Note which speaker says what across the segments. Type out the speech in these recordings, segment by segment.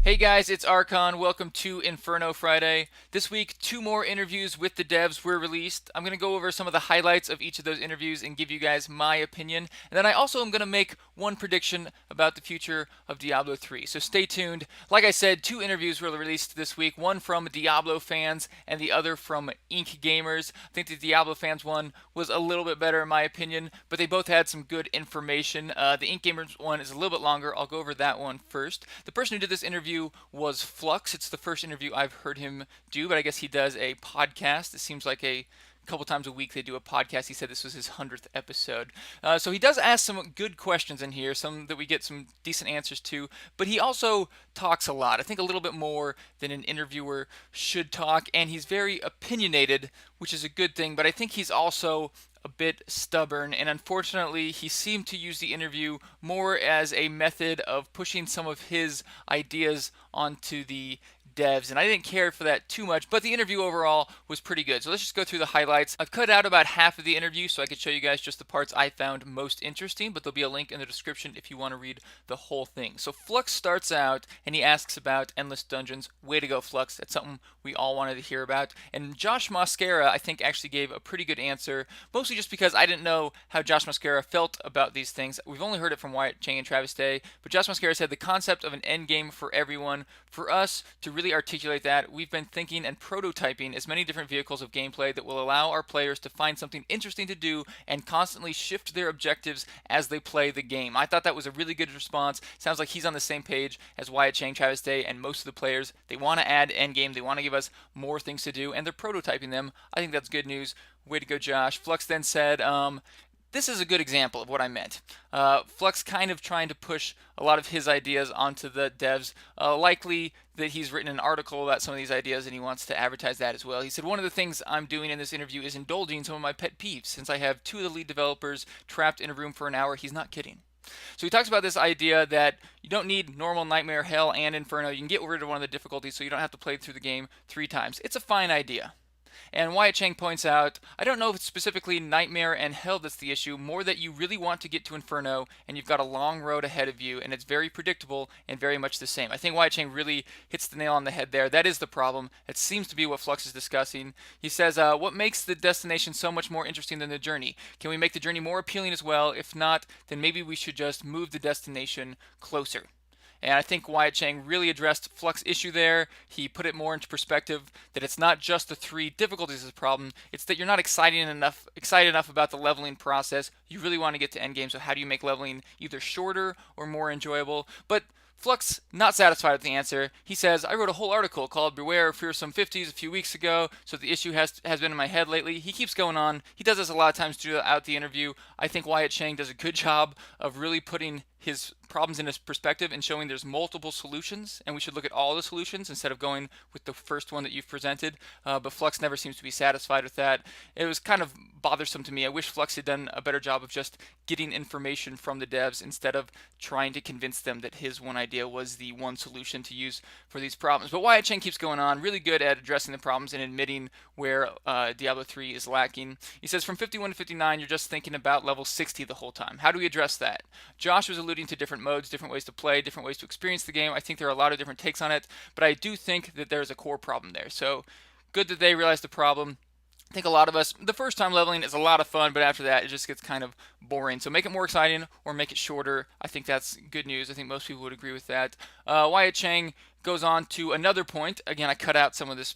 Speaker 1: Hey guys, it's Archon. Welcome to Inferno Friday. This week, two more interviews with the devs were released. I'm going to go over some of the highlights of each of those interviews and give you guys my opinion. And then I also am going to make one prediction about the future of Diablo 3. So stay tuned. Like I said, two interviews were released this week, one from Diablo fans and the other from Ink Gamers. I think the Diablo fans one was a little bit better in my opinion, but they both had some good information. The Ink Gamers one is a little bit longer. I'll go over that one first. The person who did this interview was Flux. It's the first interview I've heard him do, but I guess he does a podcast. It seems like a couple times a week they do a podcast. He said this was his 100th episode. So he does ask some good questions in here, some that we get some decent answers to, but he also talks a lot. I think a little bit more than an interviewer should talk, and he's very opinionated, which is a good thing, but I think he's also a bit stubborn, and unfortunately he seemed to use the interview more as a method of pushing some of his ideas onto the devs, and I didn't care for that too much, but the interview overall was pretty good. So let's just go through the highlights. I've cut out about half of the interview so I could show you guys just the parts I found most interesting, but there'll be a link in the description if you want to read the whole thing. So Flux starts out and he asks about endless dungeons. Way to go, Flux. That's something we all wanted to hear about. And Josh Mosquera, I think, actually gave a pretty good answer, mostly just because I didn't know how Josh Mosquera felt about these things. We've only heard it from Wyatt Chang and Travis Day, but Josh Mosquera said the concept of an end game for everyone, for us to really articulate that, we've been thinking and prototyping as many different vehicles of gameplay that will allow our players to find something interesting to do and constantly shift their objectives as they play the game. I thought that was a really good response. Sounds like he's on the same page as Wyatt Chang, Travis Day, and most of the players. They want to add endgame, they want to give us more things to do, and they're prototyping them. I think that's good news. Way to go, Josh. Flux then said, this is a good example of what I meant. Flux kind of trying to push a lot of his ideas onto the devs. Likely that he's written an article about some of these ideas and he wants to advertise that as well. He said, one of the things I'm doing in this interview is indulging some of my pet peeves. Since I have two of the lead developers trapped in a room for an hour, he's not kidding. So he talks about this idea that you don't need normal, nightmare, hell, and inferno. You can get rid of one of the difficulties so you don't have to play through the game 3 times. It's a fine idea. And Wyatt Chang points out, I don't know if it's specifically Nightmare and Hell that's the issue, more that you really want to get to Inferno and you've got a long road ahead of you and it's very predictable and very much the same. I think Wyatt Chang really hits the nail on the head there. That is the problem. It seems to be what Flux is discussing. He says, what makes the destination so much more interesting than the journey? Can we make the journey more appealing as well? If not, then maybe we should just move the destination closer. And I think Wyatt Chang really addressed Flux' issue there. He put it more into perspective that it's not just the 3 difficulties as a problem, it's that you're not excited enough about the leveling process. You really want to get to endgame, so how do you make leveling either shorter or more enjoyable? But Flux, not satisfied with the answer. He says, I wrote a whole article called Beware of Fearsome 50s a few weeks ago, so the issue has been in my head lately. He keeps going on. He does this a lot of times throughout the interview. I think Wyatt Chang does a good job of really putting his problems in his perspective and showing there's multiple solutions and we should look at all the solutions instead of going with the first one that you've presented. But Flux never seems to be satisfied with that. It was kind of bothersome to me. I wish Flux had done a better job of just getting information from the devs instead of trying to convince them that his one idea was the one solution to use for these problems. But Wyatt Chang keeps going on, really good at addressing the problems and admitting where Diablo 3 is lacking. He says from 51 to 59 you're just thinking about level 60 the whole time. How do we address that? Josh was alluding to different modes, different ways to play, different ways to experience the game. I think there are a lot of different takes on it, but I do think that there's a core problem there. So good that they realized the problem. I think a lot of us, the first time leveling is a lot of fun, but after that it just gets kind of boring. So make it more exciting or make it shorter. I think that's good news. I think most people would agree with that. Wyatt Chang goes on to another point. Again, I cut out some of this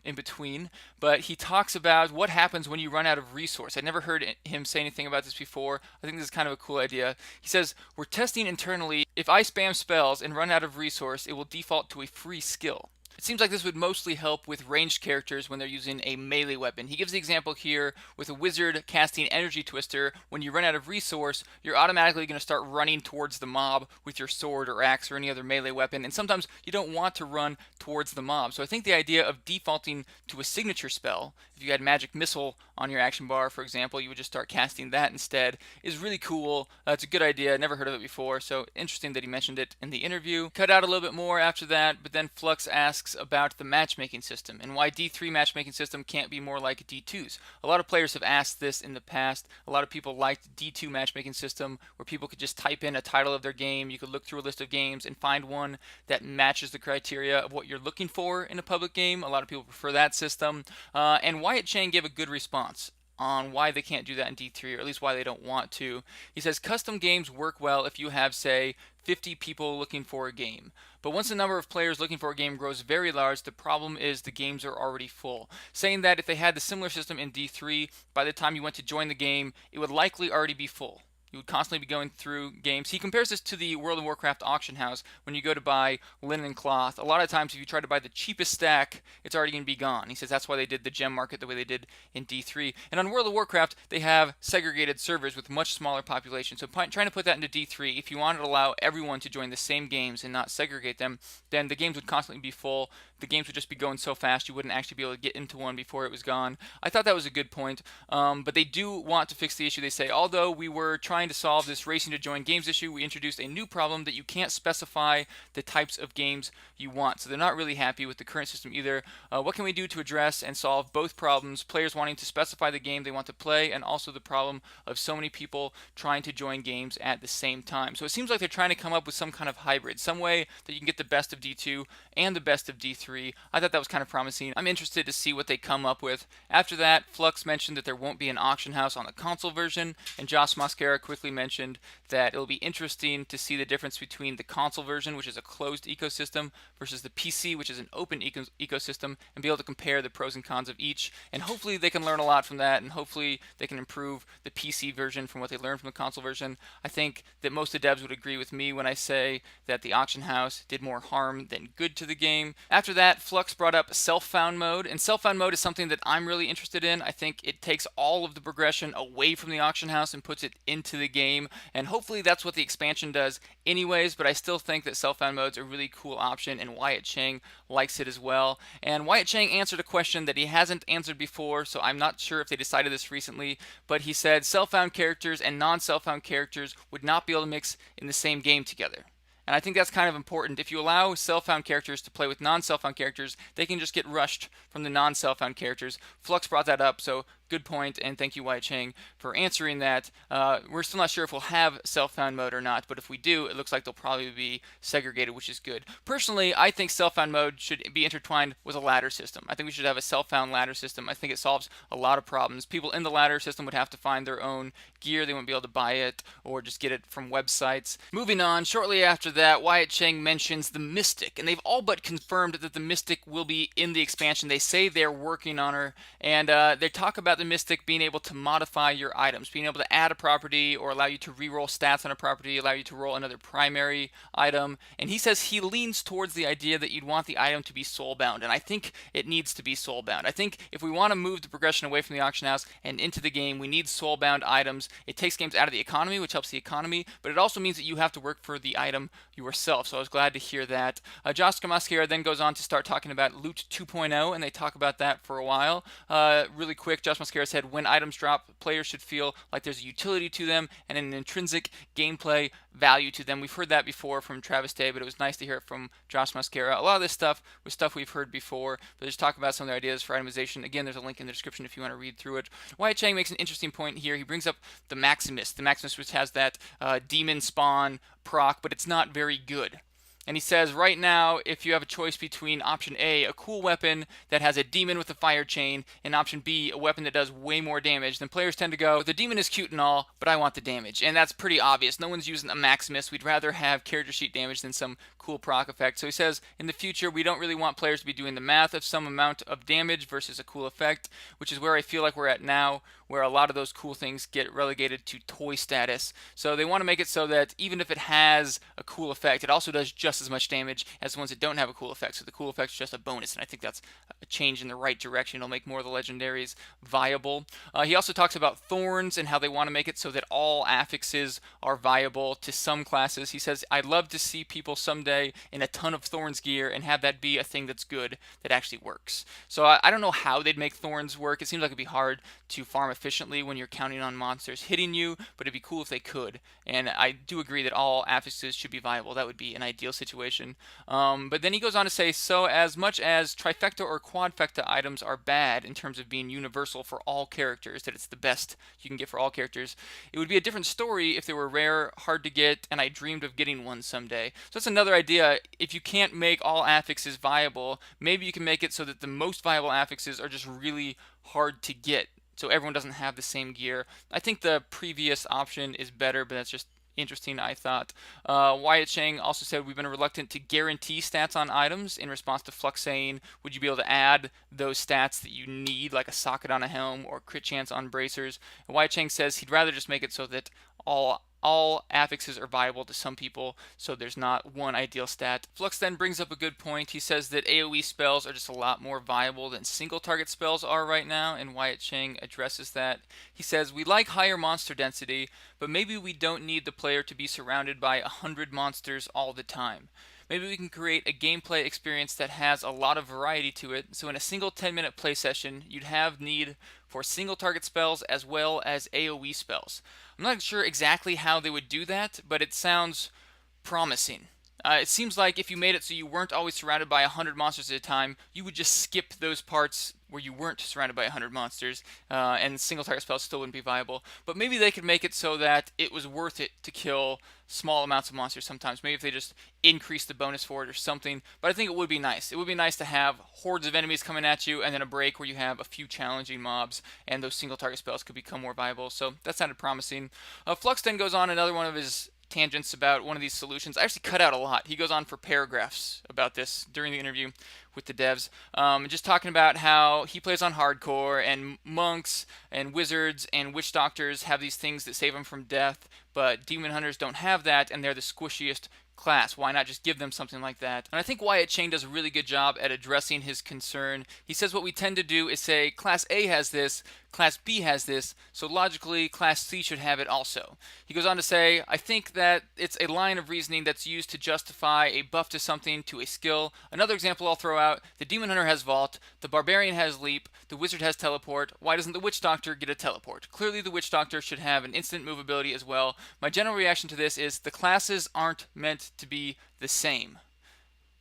Speaker 1: in between, but he talks about what happens when you run out of resource. I never heard him say anything about this before. I think this is kind of a cool idea. He says, we're testing internally. If I spam spells and run out of resource, it will default to a free skill. It seems like this would mostly help with ranged characters when they're using a melee weapon. He gives the example here with a wizard casting Energy Twister. When you run out of resource, you're automatically going to start running towards the mob with your sword or axe or any other melee weapon, and sometimes you don't want to run towards the mob. So I think the idea of defaulting to a signature spell, if you had Magic Missile on your action bar, for example, you would just start casting that instead, is really cool. It's a good idea. Never heard of it before, so interesting that he mentioned it in the interview. Cut out a little bit more after that, but then Flux asks, asks about the matchmaking system and why D3 matchmaking system can't be more like D2's. A lot of players have asked this in the past. A lot of people liked D2 matchmaking system where people could just type in a title of their game. You could look through a list of games and find one that matches the criteria of what you're looking for in a public game. A lot of people prefer that system. And Wyatt Chang gave a good response on why they can't do that in D3, or at least why they don't want to. He says custom games work well if you have, say, 50 people looking for a game. But once the number of players looking for a game grows very large, the problem is the games are already full. Saying that if they had the similar system in D3, by the time you went to join the game, it would likely already be full. You would constantly be going through games. He compares this to the World of Warcraft auction house when you go to buy linen cloth. A lot of times, if you try to buy the cheapest stack, it's already going to be gone. He says that's why they did the gem market the way they did in D3. And on World of Warcraft, they have segregated servers with much smaller populations. So trying to put that into D3, if you wanted to allow everyone to join the same games and not segregate them, then the games would constantly be full. The games would just be going so fast you wouldn't actually be able to get into one before it was gone. I thought that was a good point. But they do want to fix the issue. They say, although we were trying to solve this racing to join games issue, we introduced a new problem that you can't specify the types of games you want. So they're not really happy with the current system either. What can we do to address and solve both problems? Players wanting to specify the game they want to play, and also the problem of so many people trying to join games at the same time. So it seems like they're trying to come up with some kind of hybrid, some way that you can get the best of D2 and the best of D3. I thought that was kind of promising. I'm interested to see what they come up with. After that, Flux mentioned that there won't be an auction house on the console version, and Josh Mosquera quickly mentioned that it'll be interesting to see the difference between the console version, which is a closed ecosystem, versus the PC, which is an open ecosystem, and be able to compare the pros and cons of each. And hopefully they can learn a lot from that, and hopefully they can improve the PC version from what they learned from the console version. I think that most of the devs would agree with me when I say that the auction house did more harm than good to the game. After that, Flux brought up self-found mode, and self-found mode is something that I'm really interested in. I think it takes all of the progression away from the auction house and puts it into the game, and hopefully that's what the expansion does anyways, but I still think that self-found mode's a really cool option, and Wyatt Chang likes it as well. And Wyatt Chang answered a question that he hasn't answered before, so I'm not sure if they decided this recently, but he said self-found characters and non-self-found characters would not be able to mix in the same game together. And I think that's kind of important. If you allow self-found characters to play with non-self-found characters, they can just get rushed from the non-self-found characters. Flux brought that up, so good point, and thank you, Wyatt Chang, for answering that. We're still not sure if we'll have self-found mode or not, but if we do, it looks like they'll probably be segregated, which is good. Personally, I think self-found mode should be intertwined with a ladder system. I think we should have a self-found ladder system. I think it solves a lot of problems. People in the ladder system would have to find their own gear. They wouldn't be able to buy it or just get it from websites. Moving on, shortly after that, Wyatt Chang mentions the Mystic, and they've all but confirmed that the Mystic will be in the expansion. They say they're working on her, and they talk about the Mystic being able to modify your items, being able to add a property or allow you to reroll stats on a property, allow you to roll another primary item. And he says he leans towards the idea that you'd want the item to be soulbound, and I think it needs to be soulbound. I think if we want to move the progression away from the auction house and into the game, we need soulbound items. It takes games out of the economy, which helps the economy, but it also means that you have to work for the item yourself. So I was glad to hear that. Josh Mascara then goes on to start talking about Loot 2.0, and they talk about that for a while. Really quick, Josh Mascara said, when items drop, players should feel like there's a utility to them and an intrinsic gameplay value to them. We've heard that before from Travis Day, but it was nice to hear it from Josh Mascara. A lot of this stuff was stuff we've heard before, but just talk about some of their ideas for itemization. Again, there's a link in the description if you want to read through it. Wyatt Chang makes an interesting point here. He brings up the Maximus, which has that demon spawn proc, but it's not very good. And he says, right now, if you have a choice between option A, a cool weapon that has a demon with a fire chain, and option B, a weapon that does way more damage, then players tend to go, the demon is cute and all, but I want the damage. And that's pretty obvious. No one's using a Maximus. We'd rather have character sheet damage than some cool proc effect. So he says, in the future, we don't really want players to be doing the math of some amount of damage versus a cool effect, which is where I feel like we're at now, where a lot of those cool things get relegated to toy status. So they want to make it so that even if it has a cool effect, it also does just as much damage as the ones that don't have a cool effect. So the cool effect is just a bonus, and I think that's a change in the right direction. It'll make more of the legendaries viable. He also talks about thorns and how they want to make it so that all affixes are viable to some classes. He says, I'd love to see people someday in a ton of thorns gear and have that be a thing that's good, that actually works. So I don't know how they'd make thorns work. It seems like it'd be hard to farm efficiently when you're counting on monsters hitting you, but it'd be cool if they could. And I do agree that all affixes should be viable. That would be an ideal situation. But then he goes on to say, so as much as trifecta or quadfecta items are bad in terms of being universal for all characters, that it's the best you can get for all characters, it would be a different story if they were rare, hard to get, and I dreamed of getting one someday. So that's another idea. If you can't make all affixes viable, maybe you can make it so that the most viable affixes are just really hard to get, so everyone doesn't have the same gear. I think the previous option is better, but that's just interesting, I thought. Wyatt Chang also said, we've been reluctant to guarantee stats on items in response to Flux saying, would you be able to add those stats that you need, like a socket on a helm or crit chance on bracers? And Wyatt Chang says he'd rather just make it so that all affixes are viable to some people, so there's not one ideal stat. Flux then brings up a good point. He says that AoE spells are just a lot more viable than single target spells are right now, and Wyatt Chang addresses that. He says, we like higher monster density, but maybe we don't need the player to be surrounded by 100 monsters all the time. Maybe we can create a gameplay experience that has a lot of variety to it, so in a single 10-minute play session, you'd have need for single target spells as well as AoE spells. I'm not sure exactly how they would do that, but it sounds promising. It seems like if you made it so you weren't always surrounded by 100 monsters at a time, you would just skip those parts where you weren't surrounded by 100 monsters, and single target spells still wouldn't be viable. But maybe they could make it so that it was worth it to kill small amounts of monsters sometimes. Maybe if they just increase the bonus for it or something. But I think it would be nice. It would be nice to have hordes of enemies coming at you and then a break where you have a few challenging mobs and those single target spells could become more viable. So that sounded promising. Flux then goes on another one of his tangents about one of these solutions. I actually cut out a lot. He goes on for paragraphs about this during the interview with the devs, just talking about how he plays on hardcore and monks and wizards and witch doctors have these things that save them from death, but demon hunters don't have that and they're the squishiest class. Why not just give them something like that? And I think Wyatt Chang does a really good job at addressing his concern. He says what we tend to do is say Class A has this, Class B has this, so logically Class C should have it also. He goes on to say, I think that it's a line of reasoning that's used to justify a buff to something, to a skill. Another example I'll throw out, the Demon Hunter has Vault, the Barbarian has Leap, the Wizard has Teleport. Why doesn't the Witch Doctor get a Teleport? Clearly the Witch Doctor should have an instant move ability as well. My general reaction to this is the classes aren't meant to be the same.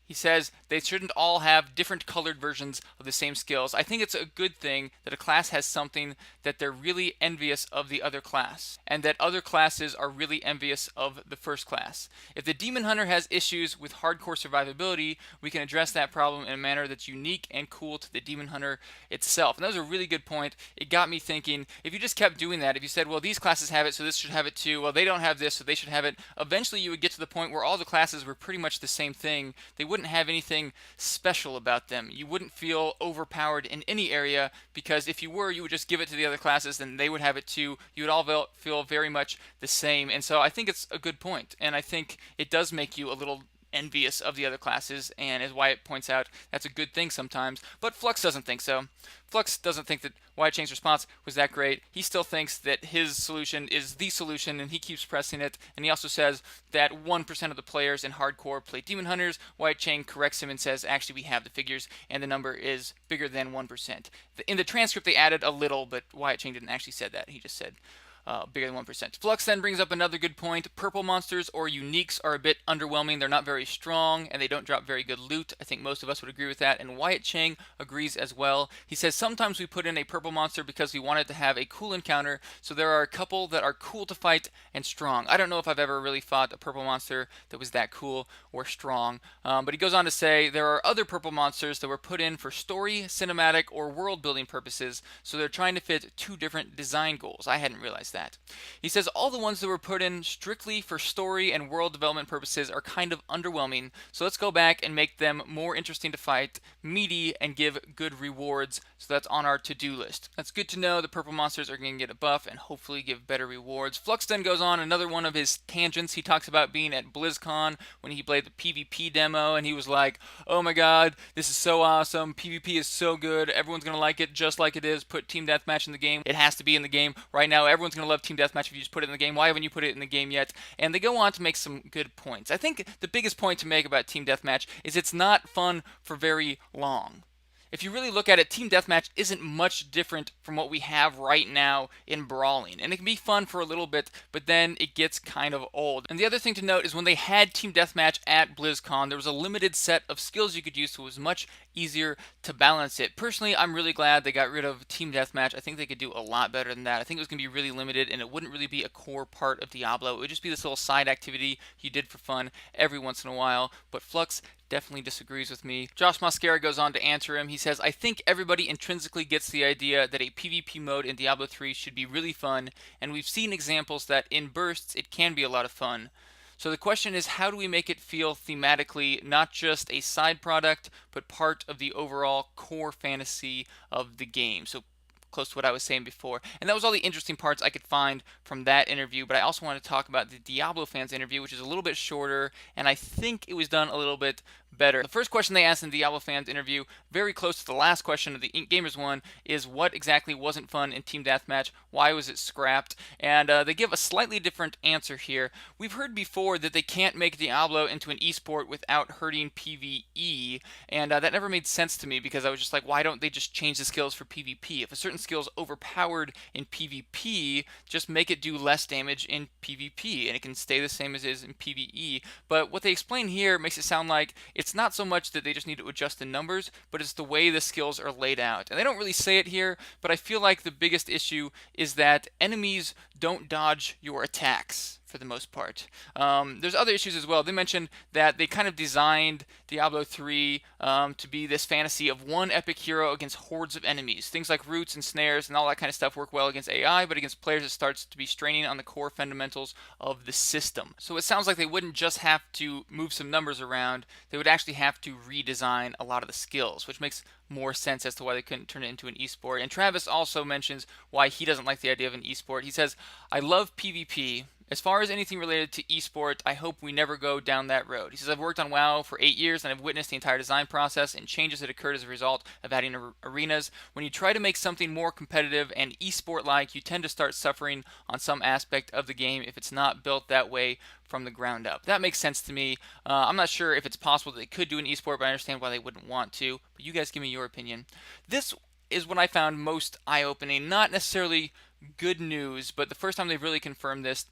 Speaker 1: He says they shouldn't all have different colored versions of the same skills. I think it's a good thing that a class has something that they're really envious of the other class, and that other classes are really envious of the first class. If the Demon Hunter has issues with hardcore survivability, we can address that problem in a manner that's unique and cool to the Demon Hunter itself. And that was a really good point. It got me thinking, if you just kept doing that, if you said, well, these classes have it, so this should have it too, well, they don't have this, so they should have it, eventually you would get to the point where all the classes were pretty much the same thing. They wouldn't have anything special about them. You wouldn't feel overpowered in any area, because if you were, you would just give it to the other classes and they would have it too. You would all feel very much the same. And so I think it's a good point, and I think it does make you a little envious of the other classes, and as Wyatt points out, that's a good thing sometimes. But Flux doesn't think so. Flux doesn't think that Wyatt Chang's response was that great. He still thinks that his solution is the solution, and he keeps pressing it. And he also says that 1% of the players in hardcore play Demon Hunters. Wyatt Chang corrects him and says, actually, we have the figures, and the number is bigger than 1%. In the transcript, they added a little, but Wyatt Chang didn't actually say that. He just said bigger than 1%. Flux then brings up another good point. Purple monsters or uniques are a bit underwhelming. They're not very strong, and they don't drop very good loot. I think most of us would agree with that, and Wyatt Chang agrees as well. He says sometimes we put in a purple monster because we want it to have a cool encounter, so there are a couple that are cool to fight and strong. I don't know if I've ever really fought a purple monster that was that cool or strong, but he goes on to say there are other purple monsters that were put in for story, cinematic, or world building purposes, so they're trying to fit two different design goals. I hadn't realized that. He says all the ones that were put in strictly for story and world development purposes are kind of underwhelming, so let's go back and make them more interesting to fight, meaty, and give good rewards, so that's on our to-do list. That's good to know. The purple monsters are going to get a buff and hopefully give better rewards. Flux then goes on another one of his tangents. He talks about being at BlizzCon when he played the PvP demo, and he was like, oh my god, this is so awesome, PvP is so good, everyone's going to like it just like it is, put Team Deathmatch in the game, it has to be in the game right now, everyone's going to love Team Deathmatch if you just put it in the game, why haven't you put it in the game yet? And they go on to make some good points. I think the biggest point to make about Team Deathmatch is it's not fun for very long. if you really look at it, Team Deathmatch isn't much different from what we have right now in brawling. And it can be fun for a little bit, but then it gets kind of old. And the other thing to note is when they had Team Deathmatch at BlizzCon, there was a limited set of skills you could use, so it was much easier to balance it. Personally, I'm really glad they got rid of Team Deathmatch. I think they could do a lot better than that. I think it was going to be really limited, and it wouldn't really be a core part of Diablo. It would just be this little side activity you did for fun every once in a while. But Flux definitely disagrees with me. Josh Mosquera goes on to answer him. He says, I think everybody intrinsically gets the idea that a PvP mode in Diablo 3 should be really fun, and we've seen examples that in bursts it can be a lot of fun. So the question is, how do we make it feel thematically not just a side product, but part of the overall core fantasy of the game? So close to what I was saying before. And that was all the interesting parts I could find from that interview, but I also want to talk about the Diablo fans interview, which is a little bit shorter, and I think it was done a little bit better. The first question they asked in the Diablo fans interview, very close to the last question of the Gamers one, is what exactly wasn't fun in Team Deathmatch? Why was it scrapped? And they give a slightly different answer here. We've heard before that they can't make Diablo into an esport without hurting PvE, and that never made sense to me because I was just like, why don't they just change the skills for PvP? If a certain skill is overpowered in PvP, just make it do less damage in PvP, and it can stay the same as it is in PvE. But what they explain here makes it sound like it's not so much that they just need to adjust the numbers, but it's the way the skills are laid out. And they don't really say it here, but I feel like the biggest issue is that enemies don't dodge your attacks for the most part. There's other issues as well. They mentioned that they kind of designed Diablo 3 to be this fantasy of one epic hero against hordes of enemies. Things like roots and snares and all that kind of stuff work well against AI, but against players it starts to be straining on the core fundamentals of the system. So it sounds like they wouldn't just have to move some numbers around, they would actually have to redesign a lot of the skills, which makes more sense as to why they couldn't turn it into an esport. And Travis also mentions why he doesn't like the idea of an esport. He says, I love PvP. As far as anything related to esports, I hope we never go down that road. He says, I've worked on WoW for 8 years and I've witnessed the entire design process and changes that occurred as a result of adding arenas. When you try to make something more competitive and esport-like, you tend to start suffering on some aspect of the game if it's not built that way from the ground up. That makes sense to me. I'm not sure if it's possible that they could do an esport, but I understand why they wouldn't want to. But you guys give me your opinion. This is what I found most eye-opening. Not necessarily good news, but the first time they've really confirmed this.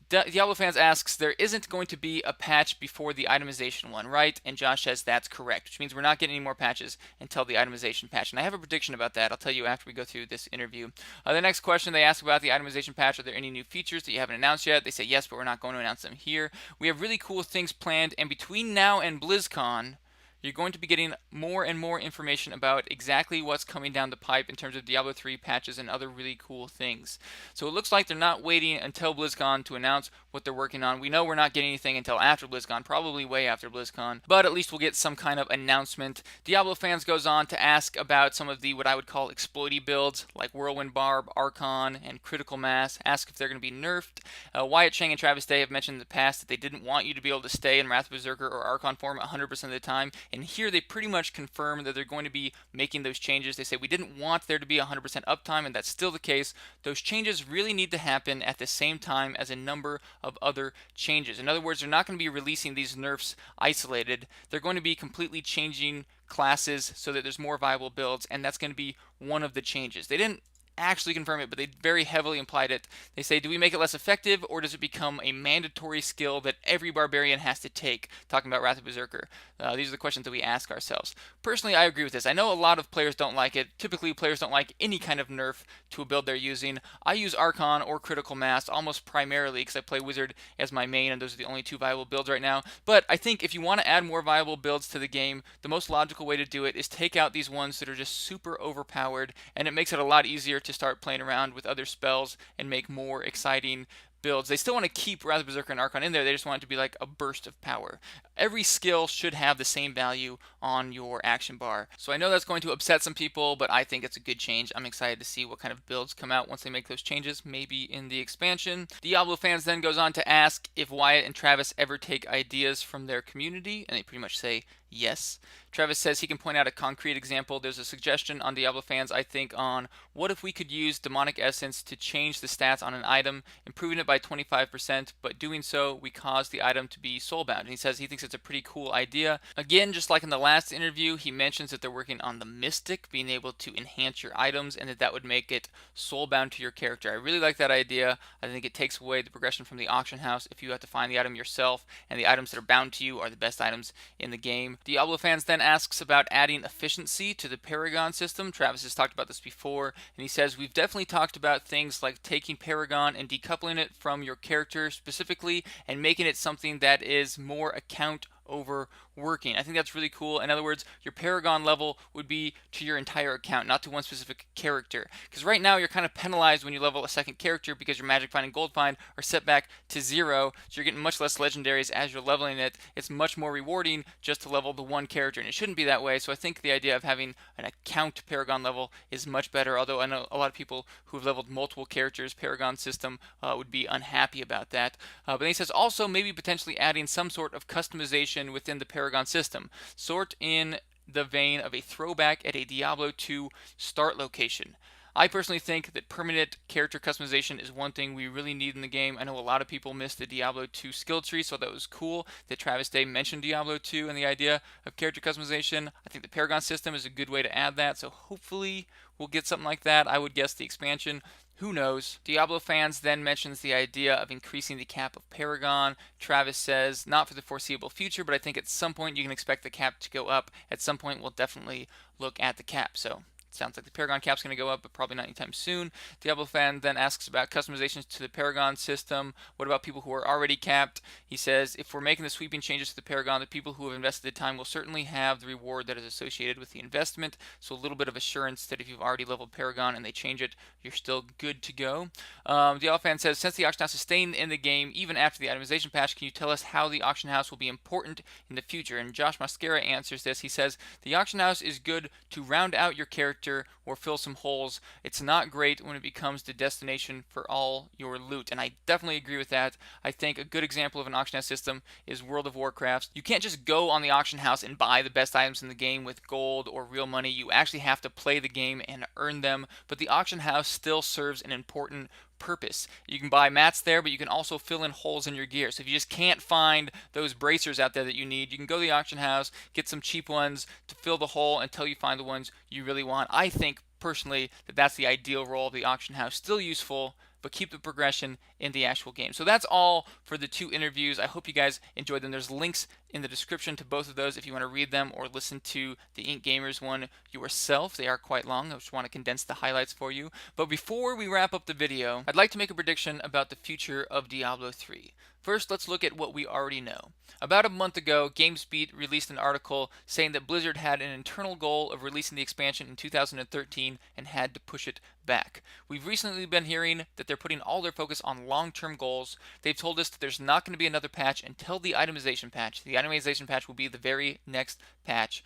Speaker 1: Diablo fans asks, there isn't going to be a patch before the itemization one, right? And Josh says that's correct, which means we're not getting any more patches until the itemization patch. And I have a prediction about that. I'll tell you after we go through this interview. The next question they ask about the itemization patch, are there any new features that you haven't announced yet? They say yes, but we're not going to announce them here. We have really cool things planned, and between now and BlizzCon, you're going to be getting more and more information about exactly what's coming down the pipe in terms of Diablo 3 patches and other really cool things. So it looks like they're not waiting until BlizzCon to announce what they're working on. We know we're not getting anything until after BlizzCon, probably way after BlizzCon, but at least we'll get some kind of announcement. Diablo fans goes on to ask about some of the what I would call exploity builds, like Whirlwind Barb, Archon, and Critical Mass. Ask if they're going to be nerfed. Wyatt Chang and Travis Day have mentioned in the past that they didn't want you to be able to stay in Wrath Berserker or Archon form 100% of the time, and here they pretty much confirm that they're going to be making those changes. They say we didn't want there to be 100% uptime, and that's still the case. Those changes really need to happen at the same time as a number of other changes. In other words, they're not going to be releasing these nerfs isolated. They're going to be completely changing classes so that there's more viable builds, and that's going to be one of the changes. They didn't actually confirm it, but they very heavily implied it. They say, do we make it less effective, or does it become a mandatory skill that every barbarian has to take? Talking about Wrath of Berserker. These are the questions that we ask ourselves. Personally, I agree with this. I know a lot of players don't like it. Typically, players don't like any kind of nerf to a build they're using. I use Archon or Critical Mass almost primarily because I play Wizard as my main, and those are the only two viable builds right now. But I think if you want to add more viable builds to the game, the most logical way to do it is take out these ones that are just super overpowered, and it makes it a lot easier to start playing around with other spells and make more exciting builds. They still want to keep Wrath of Berserker and Archon in there, they just want it to be like a burst of power. Every skill should have the same value on your action bar. So I know that's going to upset some people, but I think it's a good change. I'm excited to see what kind of builds come out once they make those changes, maybe in the expansion. Diablo fans then goes on to ask if Wyatt and Travis ever take ideas from their community, and they pretty much say yes. Travis says he can point out a concrete example. There's a suggestion on Diablo fans, I think, on what if we could use demonic essence to change the stats on an item, improving it by 25%, but doing so we cause the item to be soulbound. And he says he thinks it's a pretty cool idea. Again, just like in the last interview, he mentions that they're working on the Mystic, being able to enhance your items, and that would make it soulbound to your character. I really like that idea. I think it takes away the progression from the auction house if you have to find the item yourself, and the items that are bound to you are the best items in the game. Diablo Fans then asks about adding efficiency to the Paragon system. Travis has talked about this before, and he says, we've definitely talked about things like taking Paragon and decoupling it from your character specifically and making it something that is more account over working. I think that's really cool. In other words, your Paragon level would be to your entire account, not to one specific character. Because right now you're kind of penalized when you level a second character because your Magic Find and Gold Find are set back to 0, so you're getting much less legendaries as you're leveling it. It's much more rewarding just to level the one character, and it shouldn't be that way. So I think the idea of having an account Paragon level is much better, although I know a lot of people who have leveled multiple characters Paragon system would be unhappy about that. But then he says also maybe potentially adding some sort of customization within the Paragon system, sort in the vein of a throwback at a Diablo 2 start location. I personally think that permanent character customization is one thing we really need in the game. I know a lot of people miss the Diablo 2 skill tree, so that was cool that Travis Day mentioned Diablo 2 and the idea of character customization. I think the Paragon system is a good way to add that, so hopefully we'll get something like that. I would guess the expansion. Who knows? Diablo Fans then mentions the idea of increasing the cap of Paragon. Travis says, not for the foreseeable future, but I think at some point you can expect the cap to go up. At some point we'll definitely look at the cap. So sounds like the Paragon cap's going to go up, but probably not anytime soon. Diablo Fan then asks about customizations to the Paragon system. What about people who are already capped? He says, if we're making the sweeping changes to the Paragon, the people who have invested the time will certainly have the reward that is associated with the investment. So a little bit of assurance that if you've already leveled Paragon and they change it, you're still good to go. Diablo Fan says, since the auction house is staying in the game even after the itemization patch, can you tell us how the auction house will be important in the future? And Josh Mascara answers this. He says, the auction house is good to round out your character or fill some holes. It's not great when it becomes the destination for all your loot, and I definitely agree with that. I think a good example of an auction house system is World of Warcraft. You can't just go on the auction house and buy the best items in the game with gold or real money. You actually have to play the game and earn them, but the auction house still serves an important purpose. You can buy mats there, but you can also fill in holes in your gear. So if you just can't find those bracers out there that you need, you can go to the auction house, get some cheap ones to fill the hole until you find the ones you really want. I think personally that that's the ideal role of the auction house. Still useful, but keep the progression in the actual game. So that's all for the 2 interviews. I hope you guys enjoyed them. There's links in the description to both of those if you want to read them or listen to the Ink Gamers one yourself. They are quite long. I just want to condense the highlights for you. But before we wrap up the video, I'd like to make a prediction about the future of Diablo 3. First, let's look at what we already know. About a month ago, GameSpeed released an article saying that Blizzard had an internal goal of releasing the expansion in 2013 and had to push it back. We've recently been hearing that they're putting all their focus on long-term goals. They've told us that there's not going to be another patch until the itemization patch. The itemization patch will be the very next patch.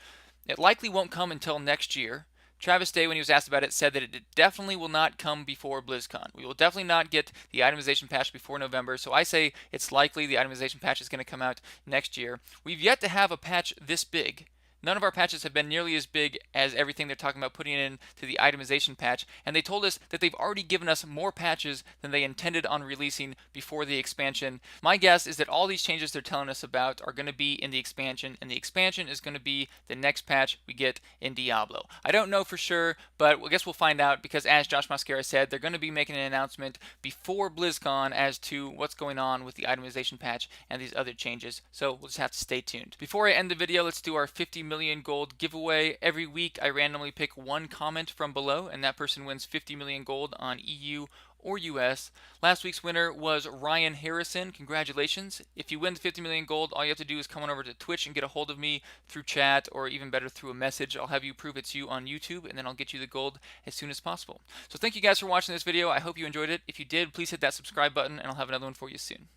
Speaker 1: It likely won't come until next year. Travis Day, when he was asked about it, said that it definitely will not come before BlizzCon. We will definitely not get the itemization patch before November, so I say it's likely the itemization patch is going to come out next year. We've yet to have a patch this big. None of our patches have been nearly as big as everything they're talking about putting in to the itemization patch, and they told us that they've already given us more patches than they intended on releasing before the expansion. My guess is that all these changes they're telling us about are going to be in the expansion, and the expansion is going to be the next patch we get in Diablo. I don't know for sure, but I guess we'll find out because as Josh Mascara said, they're going to be making an announcement before BlizzCon as to what's going on with the itemization patch and these other changes, so we'll just have to stay tuned. Before I end the video, let's do our 50 million gold giveaway. Every week I randomly pick one comment from below and that person wins 50 million gold on EU or US. Last week's winner was Ryan Harrison. Congratulations. If you win the 50 million gold, all you have to do is come on over to Twitch and get a hold of me through chat or even better through a message. I'll have you prove it's you on YouTube and then I'll get you the gold as soon as possible. So thank you guys for watching this video. I hope you enjoyed it. If you did, please hit that subscribe button and I'll have another one for you soon.